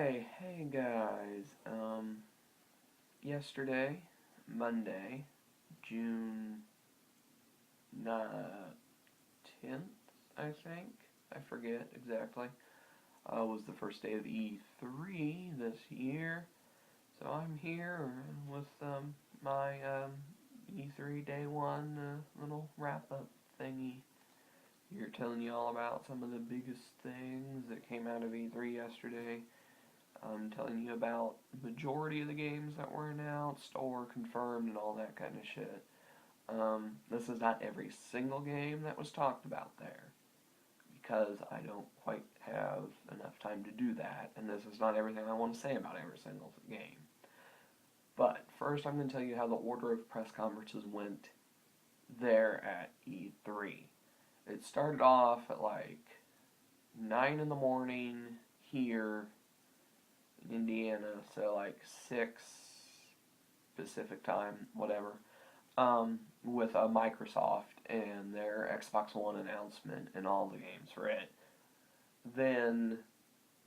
Hey guys. Yesterday, Monday, June 10th, I think. I forget exactly. Was the first day of E3 this year. So I'm here with my E3 day one little wrap up thingy. Here telling you all about some of the biggest things that came out of E3 yesterday. I'm telling you about the majority of the games that were announced or confirmed and all that kind of shit. This is not every single game that was talked about there because I don't quite have enough time to do that, and this is not everything I want to say about every single game. But first, I'm going to tell you how the order of press conferences went there at E3. It started off at like 9 in the morning here in Indiana, so like 6 Pacific time, whatever, with Microsoft and their Xbox One announcement and all the games for it. Then,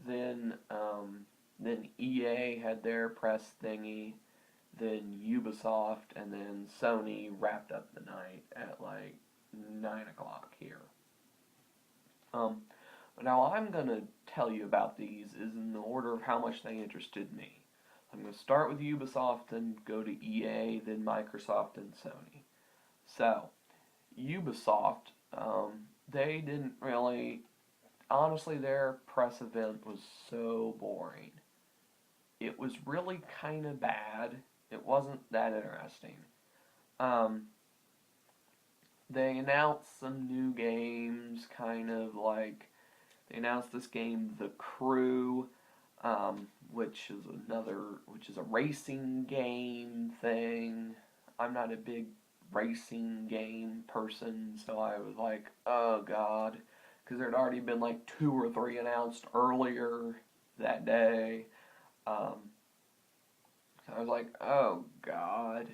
then, um, then EA had their press thingy. Then Ubisoft and then Sony wrapped up the night at like 9 o'clock here. Um, Now I'm gonna tell you about these is in the order of how much they interested me. I'm gonna start with Ubisoft, then go to EA, then Microsoft and Sony. So Ubisoft, they didn't really. Honestly, their press event was so boring. It was really kind of bad. It wasn't that interesting. Um, they announced some new games, kind of like they announced this game, The Crew, which is a racing game thing. I'm not a big racing game person, so I was like, oh god, because there had already been like two or three announced earlier that day. Um, so I was like, oh god.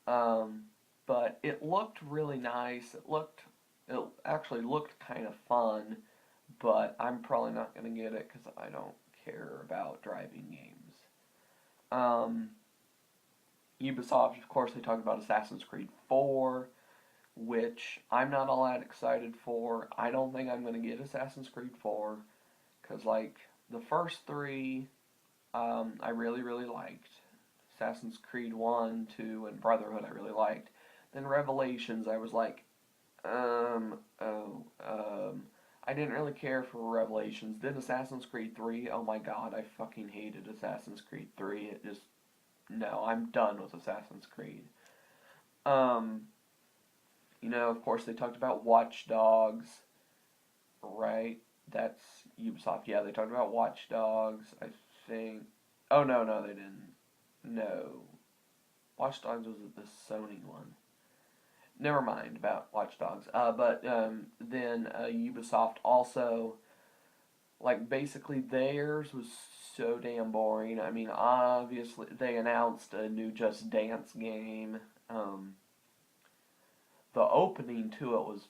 Um, but it looked really nice. It actually looked kind of fun, but I'm probably not going to get it because I don't care about driving games. Um, Ubisoft, of course, they talked about Assassin's Creed 4, which I'm not all that excited for. I don't think I'm going to get Assassin's Creed 4 because, like, the first three I really, really liked. Assassin's Creed 1, 2, and Brotherhood I really liked. Then Revelations, I was like, I didn't really care for Revelations. Then Assassin's Creed 3, oh my god, I fucking hated Assassin's Creed 3. It just, no, I'm done with Assassin's Creed. Um, of course, they talked about Watch Dogs, right? That's Ubisoft. Yeah, they talked about Watch Dogs, I think. Oh, no, no, they didn't. No. Watch Dogs was the Sony one. Never mind about Watch Dogs. But then Ubisoft also, like, basically theirs was so damn boring. I mean, obviously, they announced a new Just Dance game. Um, the opening to it was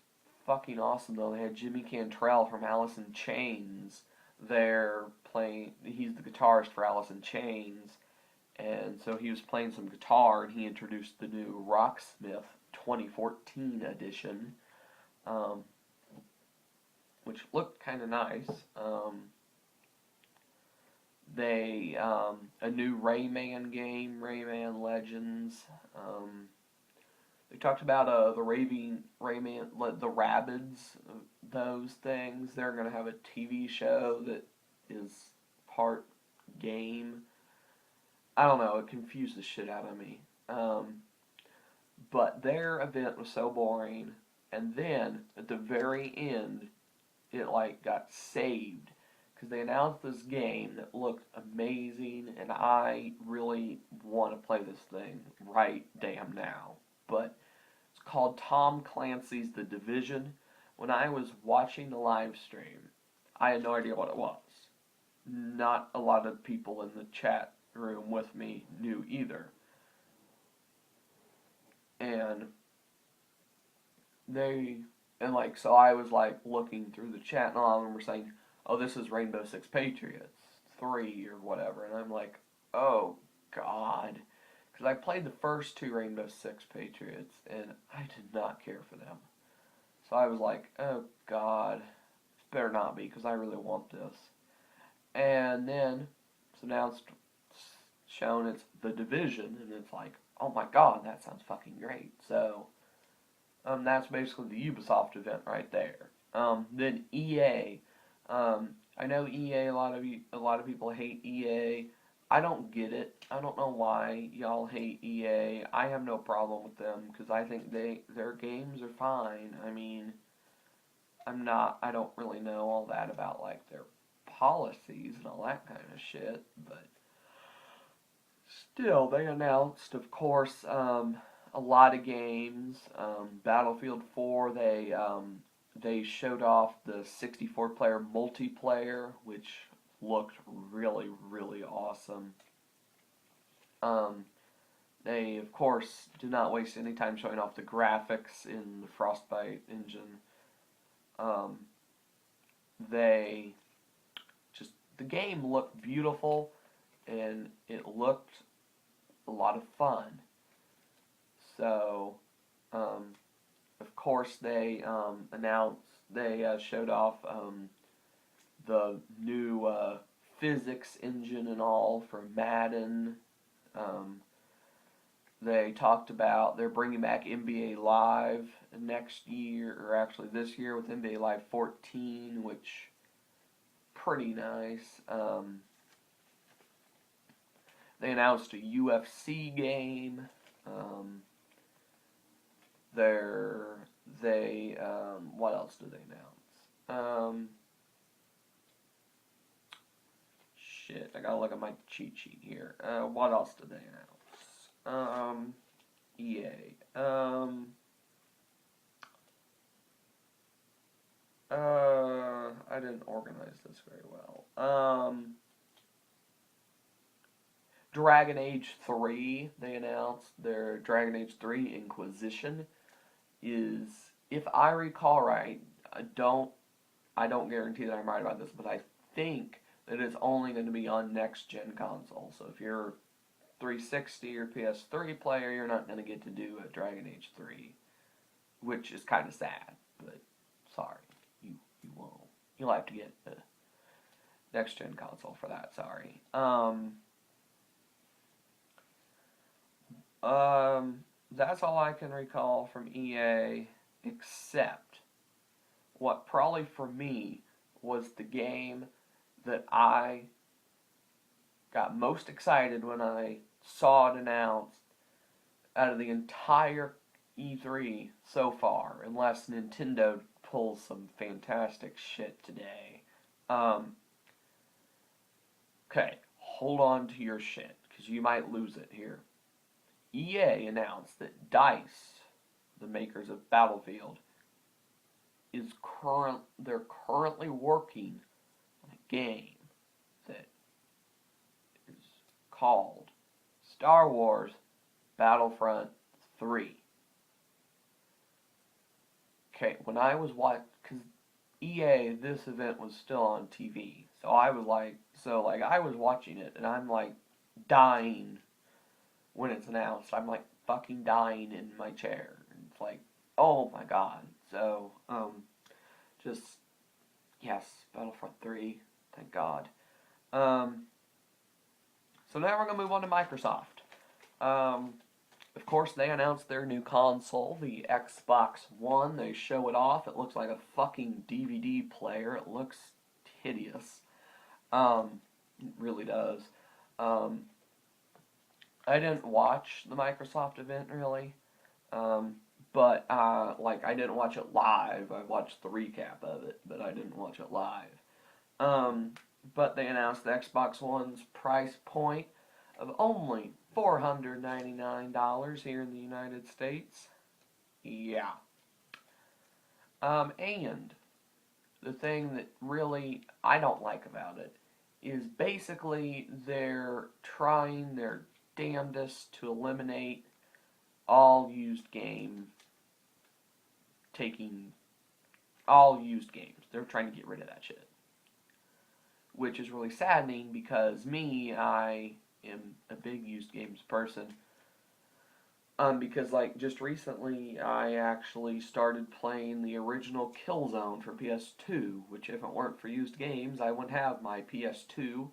fucking awesome, though. They had Jimmy Cantrell from Alice in Chains there playing. He's the guitarist for Alice in Chains. And so he was playing some guitar, and he introduced the new Rocksmith 2014 edition, um, which looked kind of nice. A new Rayman game, Rayman Legends. They talked about the Rayman, the Rabbids, those things. They're gonna have a TV show that is part game. I don't know. It confused the shit out of me. But their event was so boring, and then at the very end, it like got saved because they announced this game that looked amazing, and I really want to play this thing right damn now. But it's called Tom Clancy's The Division. When I was watching the live stream, I had no idea what it was. Not a lot of people in the chat room with me knew either. And they and like so I was like looking through the chat and all of them were saying, "Oh, this is Rainbow Six Patriots. It's 3 or whatever, and I'm like, oh God. Because I played the first 2 Rainbow Six Patriots, and I did not care for them. So I was like, oh God, this better not be, because I really want this. And then it's announced, shown it's The Division, and it's like, oh my God, that sounds fucking great. So that's basically the Ubisoft event right there. Then EA. I know EA. A lot of people hate EA. I don't get it. I don't know why y'all hate EA. I have no problem with them because I think their games are fine. I mean, I don't really know all that about like their policies and all that kind of shit, but still, they announced, of course, a lot of games. Battlefield 4, they showed off the 64-player multiplayer, which looked really, really awesome. They, of course, did not waste any time showing off the graphics in the Frostbite engine. They just, the game looked beautiful, and it looked a lot of fun. So, of course, they showed off the new physics engine and all for Madden. They talked about they're bringing back NBA Live next year, or actually this year with NBA Live 14, which pretty nice. They announced a UFC game. What else did they announce? Shit, I gotta look at my cheat sheet here. What else did they announce? EA. I didn't organize this very well. Dragon Age 3, they announced their Dragon Age 3 Inquisition is, if I recall right, I don't guarantee that I'm right about this, but I think that it's only going to be on next gen consoles. So if you're 360 or PS3 player, you're not going to get to do a Dragon Age 3, which is kind of sad, but sorry, you won't. You'll have to get the next gen console for that, sorry. That's all I can recall from EA, except what probably for me was the game that I got most excited when I saw it announced out of the entire E3 so far, unless Nintendo pulls some fantastic shit today. Okay, hold on to your shit, because you might lose it here. EA announced that DICE, the makers of Battlefield, they're currently working on a game that is called Star Wars Battlefront 3. Okay, when I was watching, because EA, this event was still on TV, so I was watching it, and I'm like dying when it's announced. I'm like fucking dying in my chair. It's like, oh my God. So, yes, Battlefront 3, thank God. So now we're going to move on to Microsoft. Of course, they announced their new console, the Xbox One. They show it off. It looks like a fucking DVD player. It looks hideous. It really does. I didn't watch the Microsoft event really, but I didn't watch it live. I watched the recap of it, but I didn't watch it live. But they announced the Xbox One's price point of only $499 here in the United States. Yeah. And the thing that really I don't like about it is basically they're trying their damnedest to eliminate all used games. They're trying to get rid of that shit. which is really saddening because me, I am a big used games person. Because like just recently, I actually started playing the original Killzone for PS2, which if it weren't for used games, I wouldn't have my PS2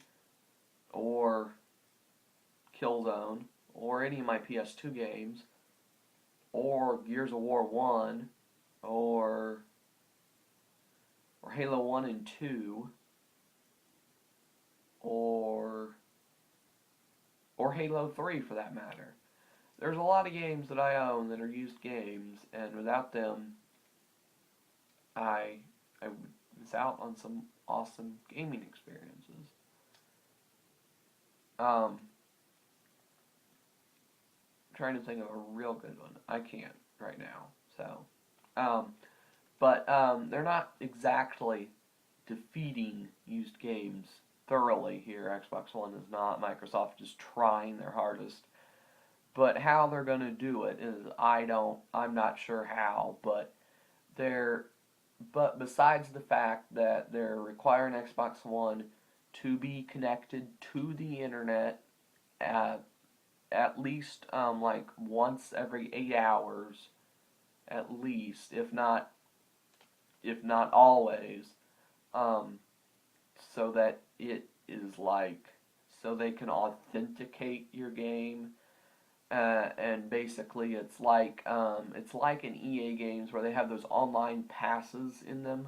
or Killzone or any of my PS2 games or Gears of War 1 or Halo 1 and 2 or Halo 3 for that matter. There's a lot of games that I own that are used games, and without them, I would miss out on some awesome gaming experiences. Trying to think of a real good one. I can't right now. So, they're not exactly defeating used games thoroughly here. Xbox One is not. Microsoft is trying their hardest. But how they're going to do it is I'm not sure how, but besides the fact that they're requiring Xbox One to be connected to the internet at least like once every 8 hours, at least, if not always, um, so that it is like so they can authenticate your game. And basically, it's like in EA games where they have those online passes in them.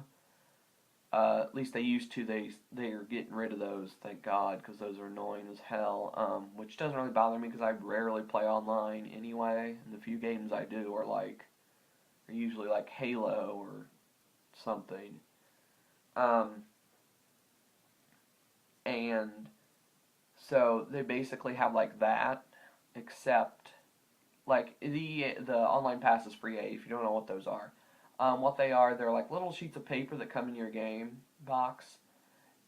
At least they used to. They are getting rid of those, thank God, because those are annoying as hell. Which doesn't really bother me because I rarely play online anyway, and the few games I do are usually like Halo or something. Um, and so they basically have like that, except like the online pass is free. If you don't know what those are, what they are, they're like little sheets of paper that come in your game box,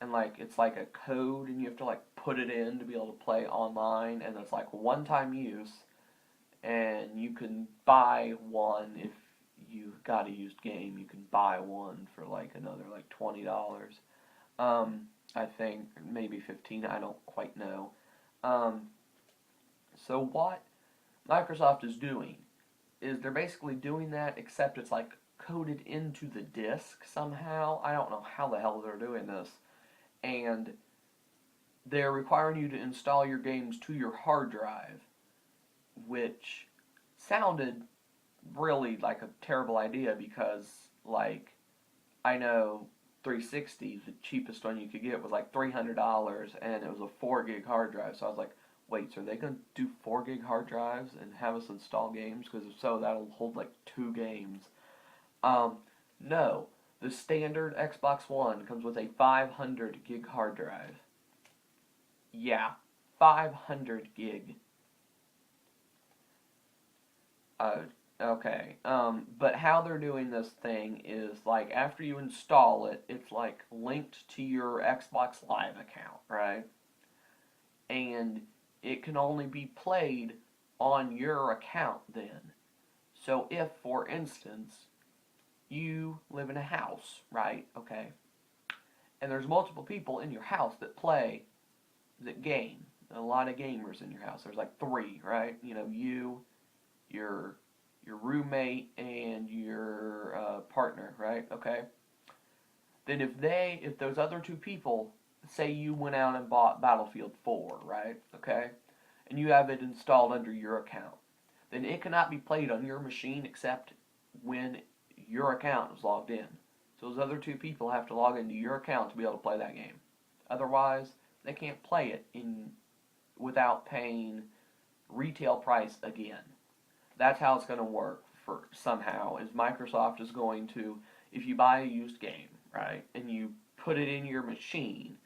and like it's like a code, and you have to like put it in to be able to play online, and it's like one-time use, and you can buy one if you got a used game. You can buy one for like another like $20. I think maybe 15. I don't quite know. Um, so what Microsoft is doing is they're basically doing that, except it's like coded into the disk somehow. I don't know how the hell they're doing this. And they're requiring you to install your games to your hard drive, which sounded really like a terrible idea because, like, I know 360, the cheapest one you could get was like $300, and it was a 4 gig hard drive. So I was like, wait, so are they going to do 4 gig hard drives and have us install games? Because if so, that'll hold like 2 games. Um, no. The standard Xbox One comes with a 500 gig hard drive. Yeah, 500 gig. Uh, okay. But how they're doing this thing is like after you install it, it's like linked to your Xbox Live account, right? And it can only be played on your account then. So if, for instance, you live in a house, right? Okay. And there's multiple people in your house that game. A lot of gamers in your house. There's like three, right? You know, your your roommate, and your partner, right? Okay. Then if those other two people, say you went out and bought Battlefield 4, right? Okay. And you have it installed under your account, then it cannot be played on your machine except when your account is logged in. So those other two people have to log into your account to be able to play that game. Otherwise, they can't play it in without paying retail price again. That's how it's going to work for somehow. Is Microsoft is going to, if you buy a used game, right, and you put it in your machine,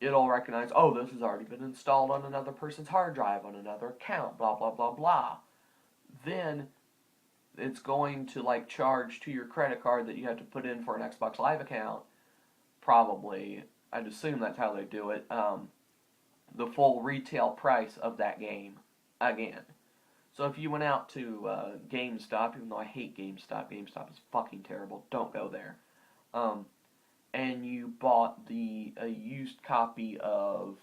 it'll recognize, oh, this has already been installed on another person's hard drive on another account, blah blah blah blah. Then it's going to like charge to your credit card that you have to put in for an Xbox Live account. Probably, I'd assume that's how they do it. The full retail price of that game again. So if you went out to GameStop, even though I hate GameStop, GameStop is fucking terrible. Don't go there. Um, and you bought a used copy of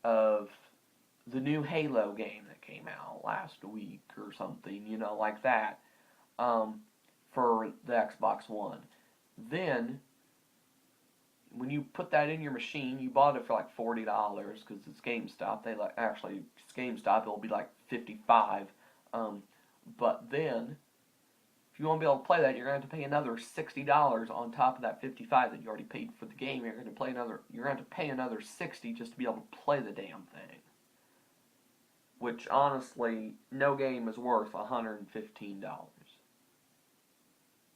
the new Halo game that came out last week or something, like that, for the Xbox One. Then, when you put that in your machine, you bought it for like $40 because it's GameStop. It's GameStop. It'll be like 55. But then, if you want to be able to play that, you're going to have to pay another $60 on top of that 55 that you already paid for the game. You're going to have to pay another 60 just to be able to play the damn thing. Which honestly, no game is worth $115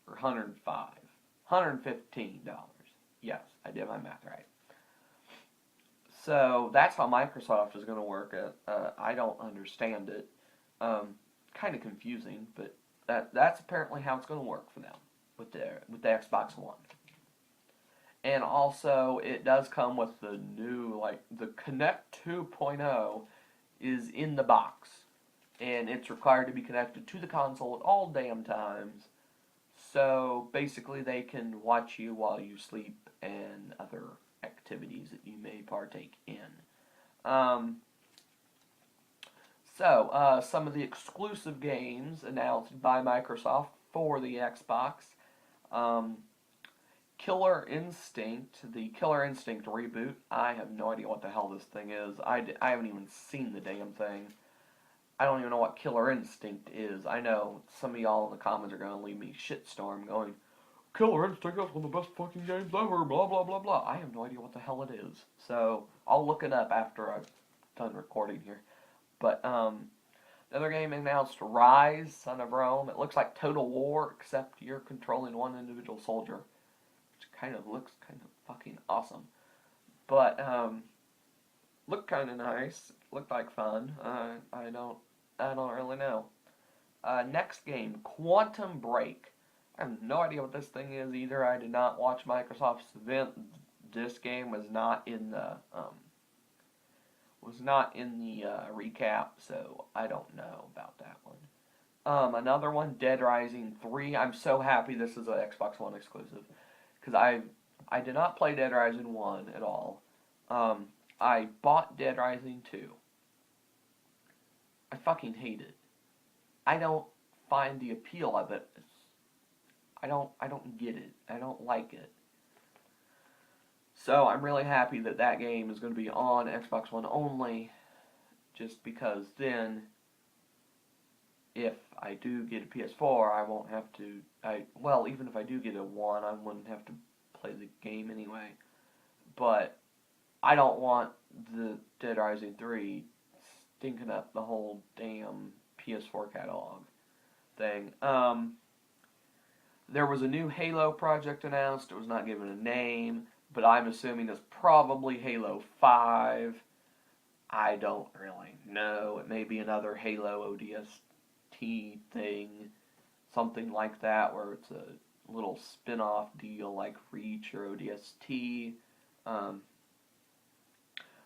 or $105, $115. Yes, I did my math right. So that's how Microsoft is going to work it. I don't understand it. Kind of confusing, but that's apparently how it's going to work for them with the Xbox One. And also, it does come with the new, the Kinect 2.0 is in the box, and it's required to be connected to the console at all damn times. So basically, they can watch you while you sleep and other activities that you may partake in. Some of the exclusive games announced by Microsoft for the Xbox. Killer Instinct, the Killer Instinct reboot. I have no idea what the hell this thing is. I haven't even seen the damn thing. I don't even know what Killer Instinct is. I know some of y'all in the comments are going to leave me shitstorm going, Killer Instinct, that's one of the best fucking games ever, blah, blah, blah, blah. I have no idea what the hell it is. So, I'll look it up after I've done recording here. But, the other game announced, Rise, Son of Rome. It looks like Total War, except you're controlling one individual soldier. Which kind of looks kind of fucking awesome. But, looked kind of nice. Looked like fun. I don't really know. Next game, Quantum Break. I have no idea what this thing is either. I did not watch Microsoft's event. This game was not in the recap, so I don't know about that one. Another one, Dead Rising 3. I'm so happy this is an Xbox One exclusive, because I did not play Dead Rising 1 at all. I bought Dead Rising 2. I fucking hate it. I don't find the appeal of it. I don't get it. I don't like it. So I'm really happy that that game is going to be on Xbox One only, just because then, if I do get a PS4, I won't have to, even if I do get a One, I wouldn't have to play the game anyway. But I don't want the Dead Rising 3 stinking up the whole damn PS4 catalog thing. There was a new Halo project announced. It was not given a name, but I'm assuming it's probably Halo 5. I don't really know. It may be another Halo ODST thing, something like that, where it's a little spin-off deal like Reach or ODST.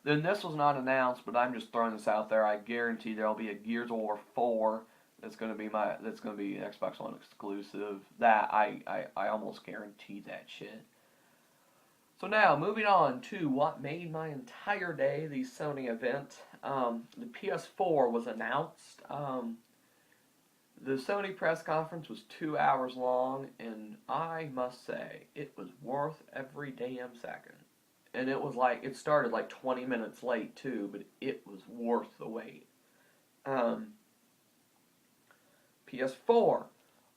Then this was not announced, but I'm just throwing this out there. I guarantee there'll be a Gears of War 4 that's going to be Xbox One exclusive. That I almost guarantee that shit. So now, moving on to what made my entire day, the Sony event. The PS4 was announced. The Sony press conference was 2 hours long, and I must say, it was worth every damn second. And it started like 20 minutes late too, but it was worth the wait. PS4,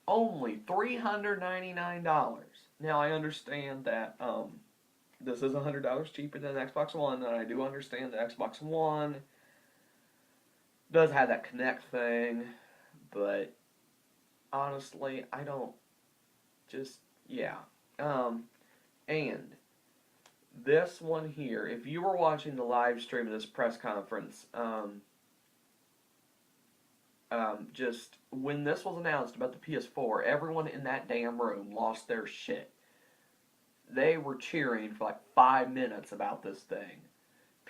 only $399. Now I understand that this is $100 cheaper than the Xbox One, and I do understand the Xbox One does have that Kinect thing, but honestly, I don't and this one here, if you were watching the live stream of this press conference, just when this was announced about the PS4, everyone in that damn room lost their shit. They were cheering for like 5 minutes about this thing.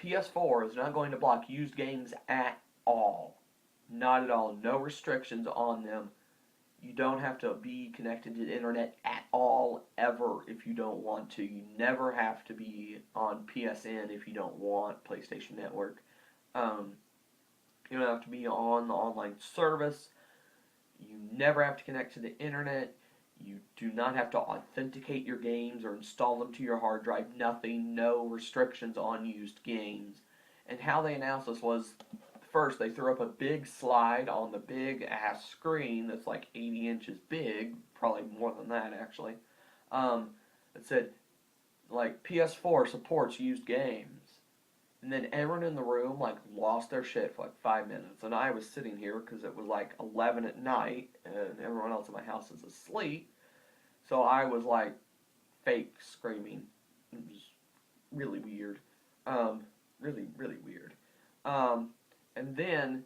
PS4 is not going to block used games at all. Not at all. No restrictions on them. You don't have to be connected to the internet at all, ever, if you don't want to. You never have to be on PSN if you don't want PlayStation Network. Um, you don't have to be on the online service. You never have to connect to the internet. You do not have to authenticate your games or install them to your hard drive. Nothing, no restrictions on used games. And how they announced this was, first they threw up a big slide on the big ass screen that's like 80 inches big, probably more than that actually. It said like PS4 supports used games. And then everyone in the room like lost their shit for like 5 minutes, and I was sitting here because it was like 11 at night, and everyone else in my house is asleep. So I was like fake screaming. It was really weird, really weird. And then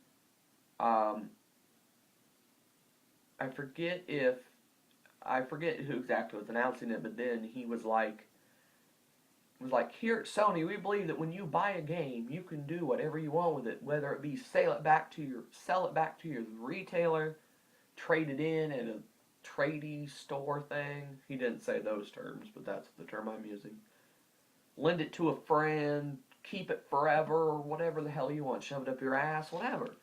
I forget who exactly was announcing it, but then he was like, here at Sony, we believe that when you buy a game, you can do whatever you want with it, whether it be sell it back to your retailer, trade it in at a tradie store thing. He didn't say those terms, but that's the term I'm using. Lend it to a friend, keep it forever, whatever the hell you want, shove it up your ass, whatever.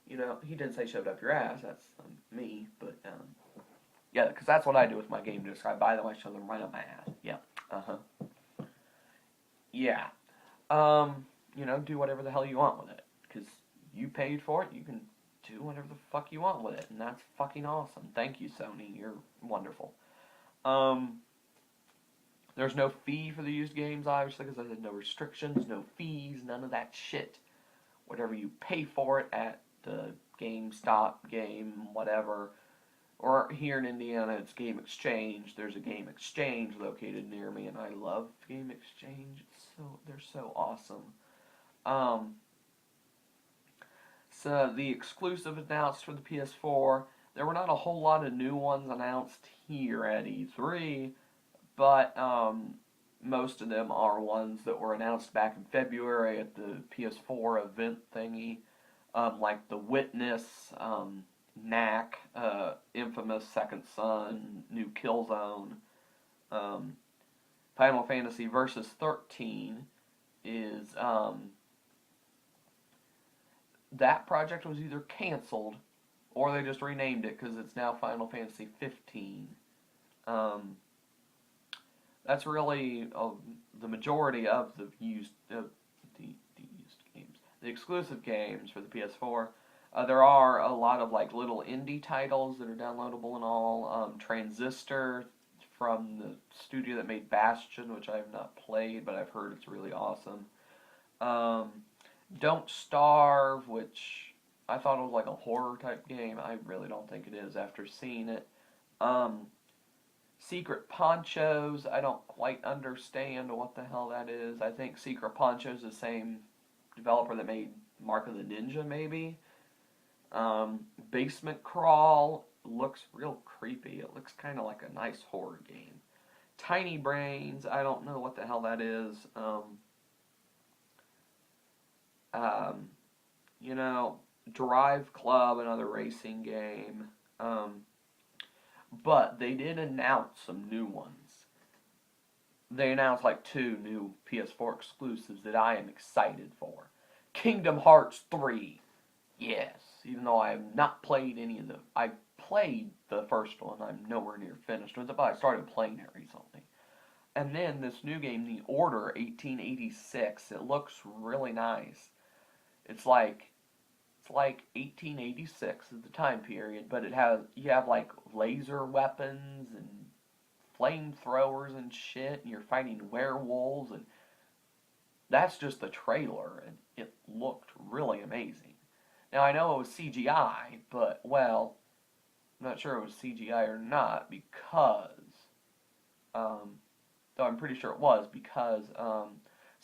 You know, he didn't say shove it up your ass. That's me, but yeah, because that's what I do with my game discs. I buy them, I shove them right up my ass. Yeah. Yeah. You know, do whatever the hell you want with it. Because you paid for it, you can do whatever the fuck you want with it. And that's fucking awesome. Thank you, Sony. You're wonderful. There's no fee for the used games, obviously, because I said no restrictions, no fees, none of that shit. Whatever you pay for it at the GameStop, game, whatever. Or here in Indiana, it's Game Exchange. There's a Game Exchange located near me, and I love Game Exchange. They're so awesome. So the exclusive announced for the PS4. There were not a whole lot of new ones announced here at E3, but most of them are ones that were announced back in February at the PS4 event thingy, like The Witness, Knack, Infamous Second Son, new Killzone. Final Fantasy Versus 13 is, that project was either canceled or they just renamed it because it's now Final Fantasy 15. That's really the majority of the used games. The exclusive games for the PS4. There are a lot of like little indie titles that are downloadable and all. Transistor from the studio that made Bastion, which I have not played, but I've heard it's really awesome. Don't Starve, which I thought it was like a horror type game. I really don't think it is after seeing it. Secret Ponchos, I don't quite understand what the hell that is. I think Secret Ponchos is the same developer that made Mark of the Ninja, maybe. Basement Crawl looks real creepy. It looks kind of like a nice horror game. Tiny Brains, I don't know what the hell that is. You know, Drive Club, another racing game. But they did announce some new ones. They announced like 2 new PS4 exclusives that I am excited for. Kingdom Hearts 3. Yes, even though I have not played any of them. I played the first one. I'm nowhere near finished with it, but I started playing it recently. And then this new game, The Order 1886. It looks really nice. It's like 1886 is the time period, but you have like laser weapons and flamethrowers and shit, and you're fighting werewolves, and that's just the trailer, and it looked really amazing. Now I know it was CGI, but well, I'm not sure it was CGI or not because, though I'm pretty sure it was because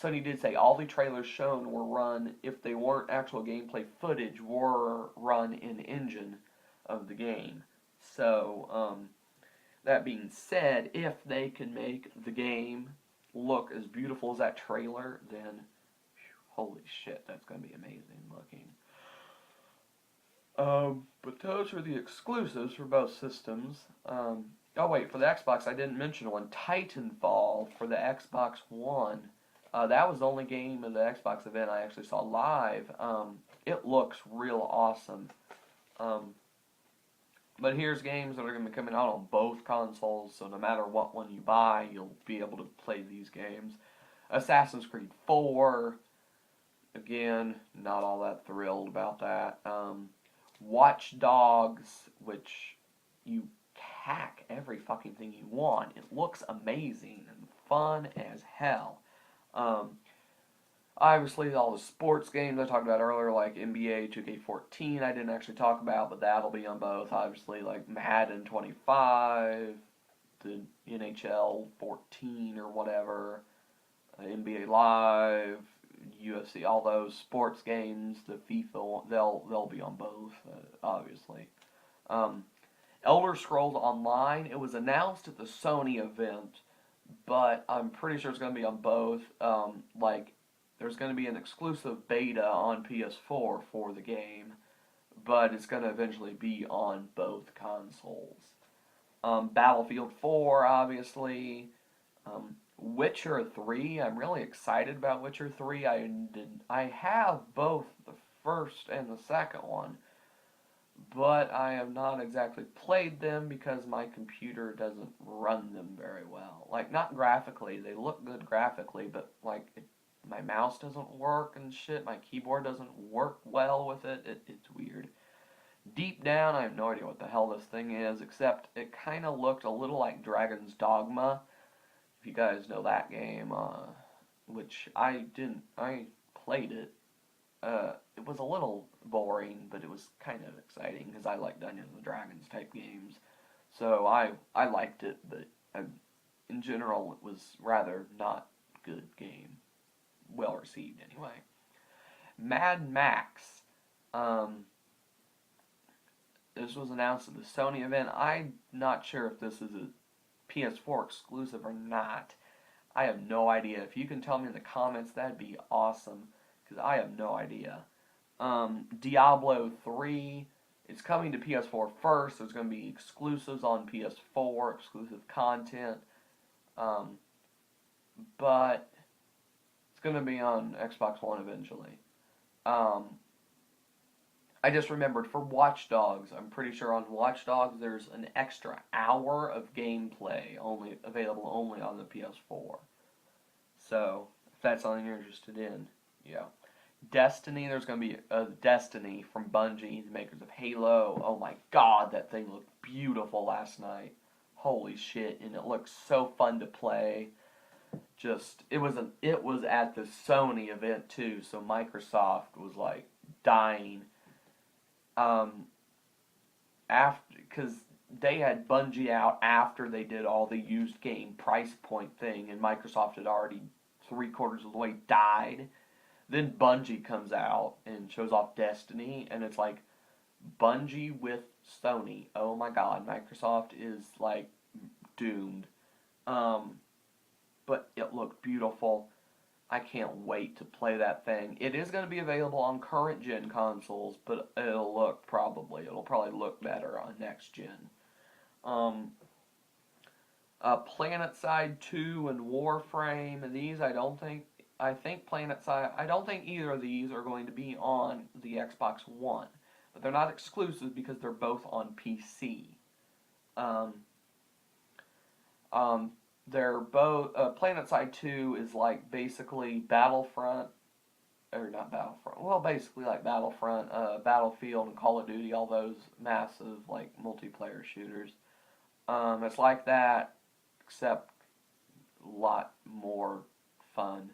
Sony did say all the trailers shown were run, if they weren't actual gameplay footage, were run in engine of the game. So, that being said, if they can make the game look as beautiful as that trailer, then holy shit, that's going to be amazing looking. But those are the exclusives for both systems. Oh wait, for the Xbox, I didn't mention one. Titanfall for the Xbox One. That was the only game of the Xbox event I actually saw live. It looks real awesome. Um, but here's games that are going to be coming out on both consoles, so no matter what one you buy, you'll be able to play these games. Assassin's Creed 4, again, not all that thrilled about that. Watch Dogs, which you hack every fucking thing you want. It looks amazing and fun as hell. Um, Obviously, all the sports games I talked about earlier, like NBA 2K14, I didn't actually talk about, but that'll be on both. Obviously, like Madden 25, the NHL 14 or whatever, NBA Live, UFC, all those sports games, the FIFA, they'll be on both, obviously. Um, Elder Scrolls Online, it was announced at the Sony event, but I'm pretty sure it's going to be on both. There's going to be an exclusive beta on PS4 for the game, but it's going to eventually be on both consoles. Battlefield 4, obviously. Witcher 3, I'm really excited about Witcher 3. I have both the first and the second one, but I have not exactly played them because my computer doesn't run them very well. Like, not graphically, they look good graphically, but like my mouse doesn't work and shit. My keyboard doesn't work well with it. It's weird. Deep down, I have no idea what the hell this thing is, except it kind of looked a little like Dragon's Dogma. If you guys know that game, which I didn't. I played it. It was a little boring, but it was kind of exciting because I like Dungeons and Dragons type games. So I liked it, but in general, it was rather not good game. Well received anyway. Mad Max. This was announced at the Sony event. I'm not sure if this is a PS4 exclusive or not. I have no idea. If you can tell me in the comments, that'd be awesome, because I have no idea. Diablo 3, it's coming to PS4 first. There's going to be exclusives on PS4, exclusive content. But it's going to be on Xbox One eventually. I just remembered for Watch Dogs, I'm pretty sure on Watch Dogs there's an extra hour of gameplay available only on the PS4. So, if that's something you're interested in, yeah. Destiny, there's going to be a Destiny from Bungie, the makers of Halo. Oh my god, that thing looked beautiful last night. Holy shit, and it looks so fun to play. It was at the Sony event too, so Microsoft was like dying. Because they had Bungie out after they did all the used game price point thing, and Microsoft had already 3/4 of the way died. Then Bungie comes out and shows off Destiny, and it's like Bungie with Sony. Oh my god, Microsoft is like doomed. But it looked beautiful. I can't wait to play that thing. It is going to be available on current gen consoles, but it'll probably look better on next gen. PlanetSide 2 and Warframe, I think PlanetSide, I don't think either of these are going to be on the Xbox One, but they're not exclusive because they're both on PC. They're both, PlanetSide 2 is like basically Battlefront, or not Battlefront, well basically like Battlefront, Battlefield and Call of Duty, all those massive like multiplayer shooters. It's like that, except a lot more fun.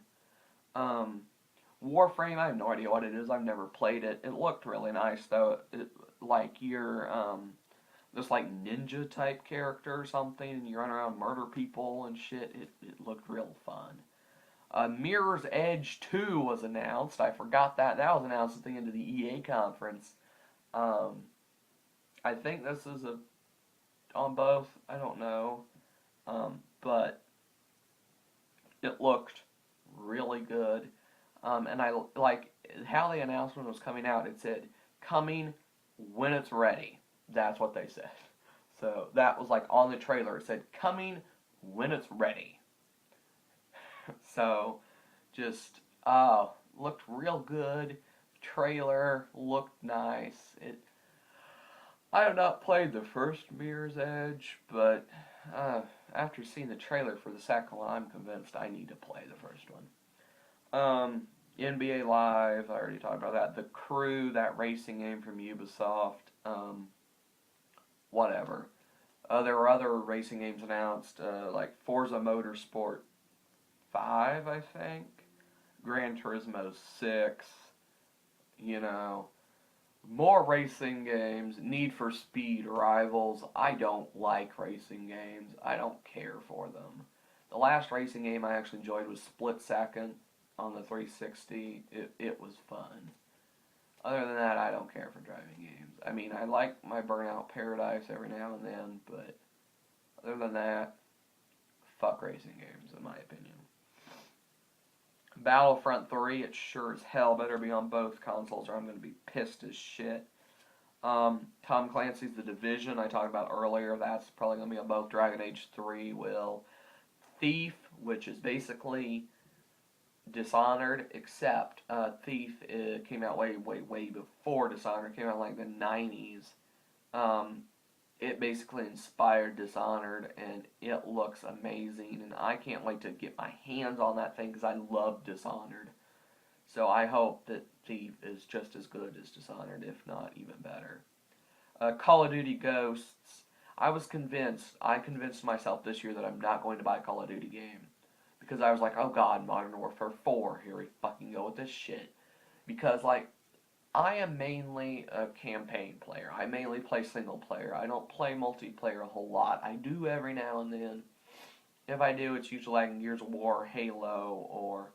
Warframe, I have no idea what it is, I've never played it. It looked really nice though, like you're, this like ninja type character or something, and you run around murder people and shit. It looked real fun. Mirror's Edge 2 was announced. I forgot that. That was announced at the end of the EA conference. I think this is on both. I don't know. But it looked really good. And I like how the announcement was coming out. It said, coming when it's ready. That's what they said. So that was like on the trailer. It said coming when it's ready. So just looked real good. Trailer looked nice. I have not played the first Mirror's Edge, but after seeing the trailer for the second one, I'm convinced I need to play the first one. NBA Live, I already talked about that. The Crew, that racing game from Ubisoft. Whatever. There were other racing games announced, like Forza Motorsport 5, I think. Gran Turismo 6. You know, more racing games. Need for Speed Rivals. I don't like racing games. I don't care for them. The last racing game I actually enjoyed was Split Second on the 360. It was fun. Other than that, I don't care for driving games. I mean, I like my Burnout Paradise every now and then, but other than that, fuck racing games, in my opinion. Battlefront 3, it sure as hell better be on both consoles or I'm going to be pissed as shit. Tom Clancy's The Division, I talked about earlier, that's probably going to be on both. Dragon Age 3 will. Thief, which is basically Dishonored, except Thief came out way before Dishonored. It came out in like the 90s. It basically inspired Dishonored, and it looks amazing, and I can't wait to get my hands on that thing because I love Dishonored. So I hope that Thief is just as good as Dishonored, if not even better. Call of Duty Ghosts. I convinced myself this year that I'm not going to buy a Call of Duty game. Because I was like, oh god, Modern Warfare 4, here we fucking go with this shit. Because, like, I am mainly a campaign player. I mainly play single player. I don't play multiplayer a whole lot. I do every now and then. If I do, it's usually like Gears of War, Halo, or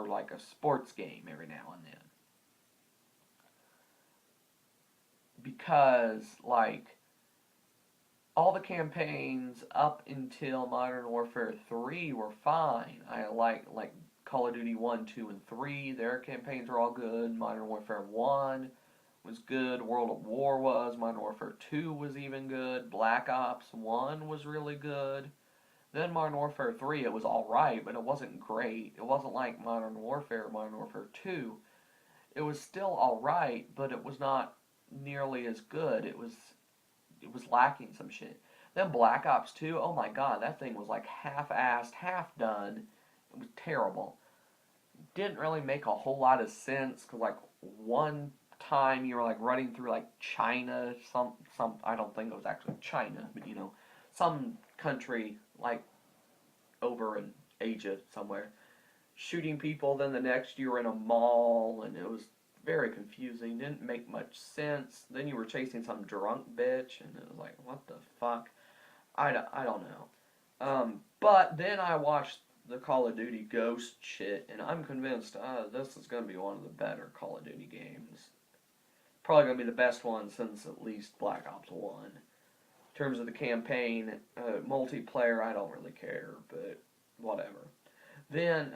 like a sports game every now and then. Because, like, all the campaigns up until Modern Warfare 3 were fine. I like Call of Duty 1, 2, and 3. Their campaigns were all good. Modern Warfare 1 was good. World at War was. Modern Warfare 2 was even good. Black Ops 1 was really good. Then Modern Warfare 3, it was alright, but it wasn't great. It wasn't like Modern Warfare 2. It was still alright, but it was not nearly as good. It was lacking some shit. Then Black Ops 2, oh my god, that thing was like half-assed, half-done. It was terrible. Didn't really make a whole lot of sense, because like one time you were like running through like China, some I don't think it was actually China, but you know, some country like over in Asia somewhere, shooting people. Then the next you were in a mall, and it was very confusing. Didn't make much sense. Then you were chasing some drunk bitch, and it was like, what the fuck? I don't know. But then I watched the Call of Duty Ghost shit, and I'm convinced this is going to be one of the better Call of Duty games. Probably going to be the best one since at least Black Ops 1. In terms of the campaign, multiplayer, I don't really care, but whatever. Then,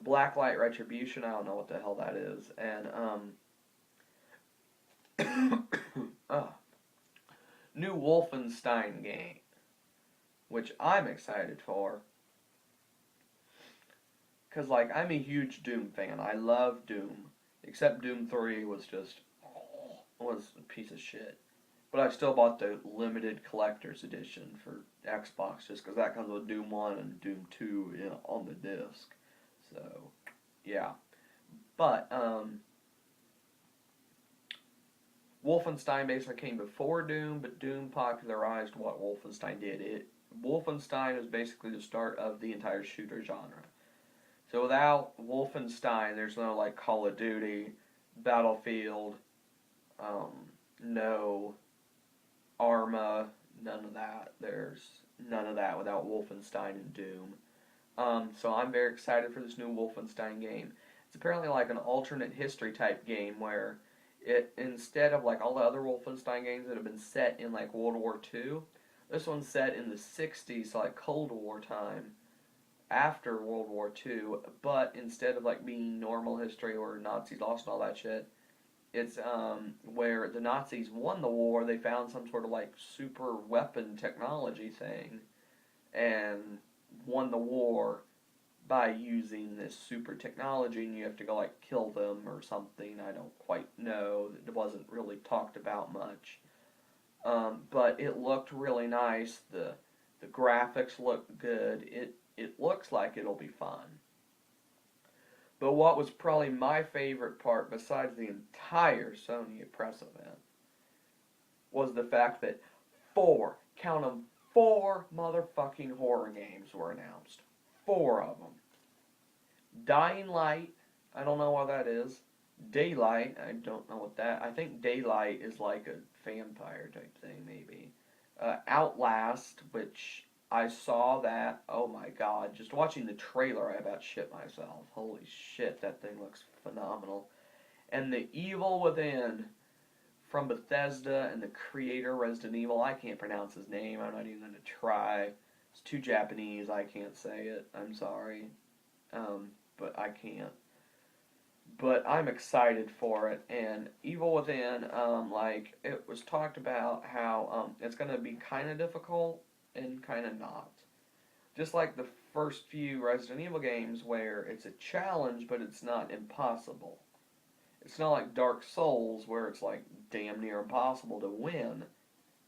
Blacklight Retribution, I don't know what the hell that is, and, new Wolfenstein game, which I'm excited for, because, like, I'm a huge Doom fan. I love Doom, except Doom 3 was a piece of shit. But I still bought the limited collector's edition for Xbox just because that comes with Doom 1 and Doom 2 on the disc. So, yeah. But, Wolfenstein basically came before Doom, but Doom popularized what Wolfenstein did. Wolfenstein is basically the start of the entire shooter genre. So without Wolfenstein, there's no like Call of Duty, Battlefield, no Arma, none of that. There's none of that without Wolfenstein and Doom. So I'm very excited for this new Wolfenstein game. It's apparently like an alternate history type game where it, instead of like all the other Wolfenstein games that have been set in like World War II, this one's set in the 60s, so like Cold War time, after World War II, but instead of like being normal history where Nazis lost and all that shit, It's where the Nazis won the war. They found some sort of like super weapon technology thing and won the war by using this super technology, and you have to go like kill them or something. I don't quite know. It wasn't really talked about much, but it looked really nice. The graphics look good. It looks like it'll be fun. But what was probably my favorite part, besides the entire Sony press event, was the fact that count them, four motherfucking horror games were announced. Four of them. Dying Light, I don't know what that is. Daylight, I don't know what that. I think Daylight is like a vampire type thing, maybe. Outlast, which I saw that. Oh my god! Just watching the trailer, I about shit myself. Holy shit, that thing looks phenomenal. And The Evil Within from Bethesda and the creator Resident Evil. I can't pronounce his name. I'm not even gonna try. It's too Japanese. I can't say it. I'm sorry, but I can't. But I'm excited for it. And Evil Within, like it was talked about how it's gonna be kind of difficult and kind of not. Just like the first few Resident Evil games, where it's a challenge, but it's not impossible. It's not like Dark Souls, where it's like damn near impossible to win,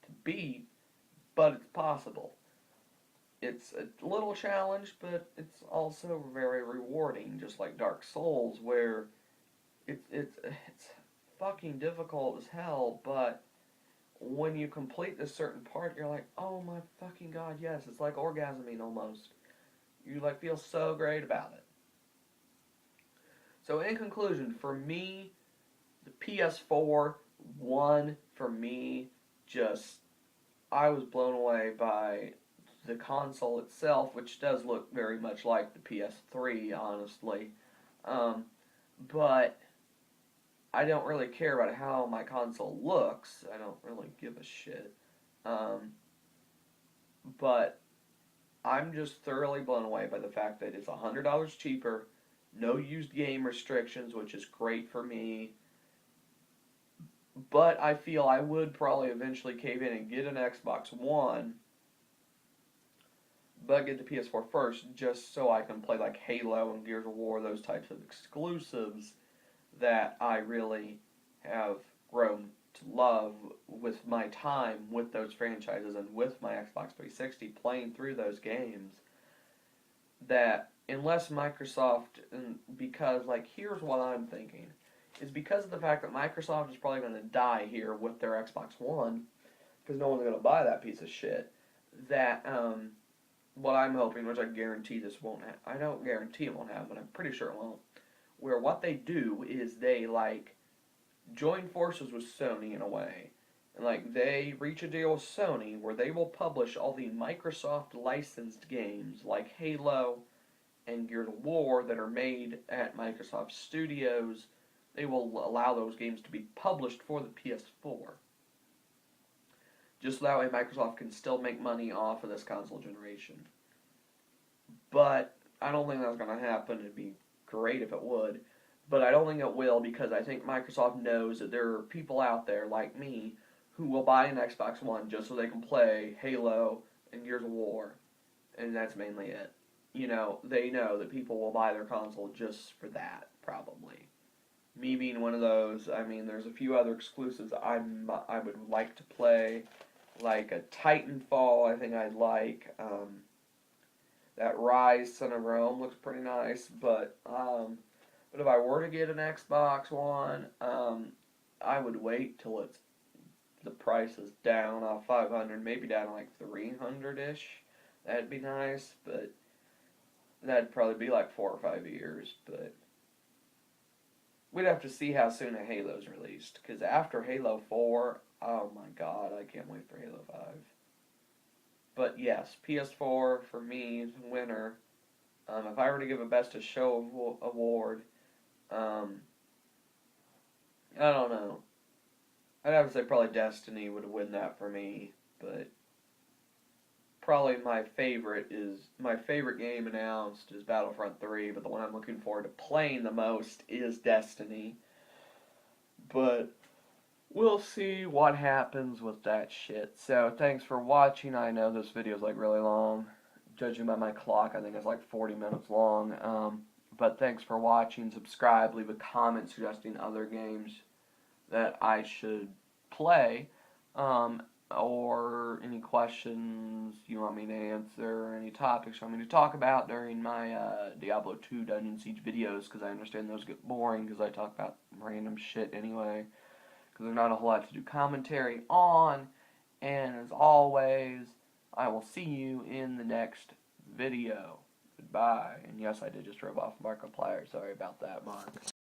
to beat, but it's possible. It's a little challenge, but it's also very rewarding, just like Dark Souls, where it's fucking difficult as hell, but when you complete this certain part, you're like, oh my fucking god, yes, it's like orgasming almost. You like feel so great about it. So in conclusion, for me, the PS4 won for me. Just I was blown away by the console itself, which does look very much like the PS3, honestly. Um, but I don't really care about how my console looks. I don't really give a shit. Um, but I'm just thoroughly blown away by the fact that it's $100 cheaper, no used game restrictions, which is great for me. But I feel I would probably eventually cave in and get an Xbox One, but get the PS4 first, just so I can play like Halo and Gears of War, those types of exclusives that I really have grown to love with my time with those franchises and with my Xbox 360 playing through those games. That unless Microsoft, and because like here's what I'm thinking, is because of the fact that Microsoft is probably going to die here with their Xbox One, because no one's going to buy that piece of shit. That what I'm hoping, which I guarantee this won't happen. I don't guarantee it won't happen, but I'm pretty sure it won't. Where what they do is they like join forces with Sony in a way. And like they reach a deal with Sony where they will publish all the Microsoft licensed games like Halo and Gears of War that are made at Microsoft Studios. They will allow those games to be published for the PS4. Just so that way Microsoft can still make money off of this console generation. But I don't think that's going to happen. It'd be great if it would. But I don't think it will, because I think Microsoft knows that there are people out there like me who will buy an Xbox One just so they can play Halo and Gears of War. And that's mainly it. You know, they know that people will buy their console just for that, probably. Me being one of those, I mean, there's a few other exclusives I would like to play, like a Titanfall, I think I'd like. That Rise Son of Rome looks pretty nice, but if I were to get an Xbox One, I would wait till the price is down off 500, maybe down to like 300-ish. That'd be nice, but that'd probably be like 4 or 5 years, but we'd have to see how soon a Halo's released, because after Halo 4, oh my god, I can't wait for Halo 5. But yes, PS4 for me is the winner. If I were to give a Best of Show award, I don't know. I'd have to say probably Destiny would win that for me, but probably my favorite game announced is Battlefront 3, but the one I'm looking forward to playing the most is Destiny. But we'll see what happens with that shit. So thanks for watching. I know this video is like really long. Judging by my clock, I think it's like 40 minutes long. But thanks for watching. Subscribe, leave a comment suggesting other games that I should play. Or any questions you want me to answer, or any topics you want me to talk about during my Diablo 2 Dungeon Siege videos, because I understand those get boring because I talk about random shit anyway, because there's not a whole lot to do commentary on. And as always, I will see you in the next video. Goodbye. And yes, I did just rip off Markiplier. Sorry about that, Mark.